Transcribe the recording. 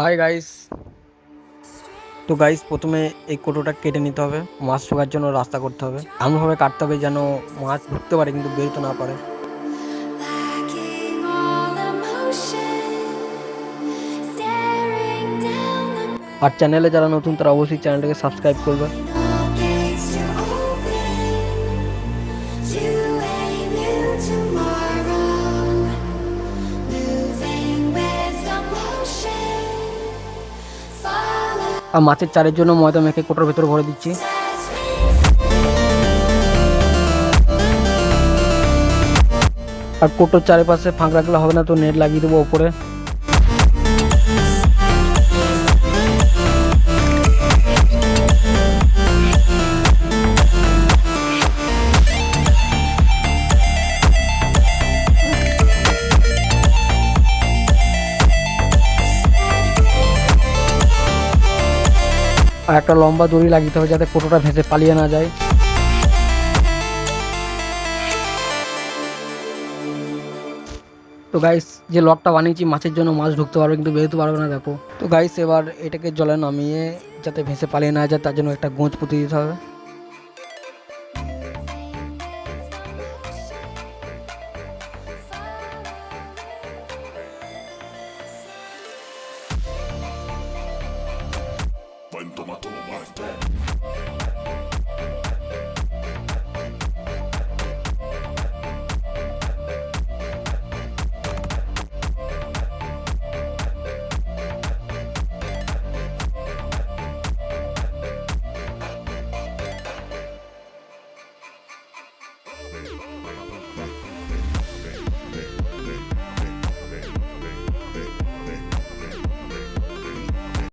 Hi guys. তো guys, প্রথমে এই কোটোটা কেটে নিতে হবে। মাছ ঢোকার জন্য রাস্তা করতে হবে, এমনভাবে কাটতে হবে যেন মাছ ঢুকতে পারে কিন্তু বেরোতে না পারে। Lacking all emotion, staring down the আর চ্যানেলে যারা নতুন তারা অবশ্যই চ্যানেলটাকে সাবস্ক্রাইব করবে। all gates to open to a new tomorrow. Moving with the motion, follow আর মাছের চারের জন্য ময়দা মেখে কোটোর ভেতরে ভরে দিচ্ছি। as we আর কোটোর চারিপাশে ফাঁক রাখলে হবে না, তো নেট লাগিয়ে দেবো ওপরে। আর একটা লম্বা দড়ি লাগিয়ে হবে যাতে কোটোটা ভেসে পালিয়ে না যায়। তো গাইস, যে লকটা বানিয়েছি মাছের জন্য, মাছ ঢুকতে পারবে কিন্তু বেরোতে পারবে না, দেখো। তো গাইস, এবার এটাকে জলে নামিয়ে যাতে ভেসে পালিয়ে না যায় তার জন্য একটা গোঁজ পুঁতে দিতে হবে। When tomato my friend.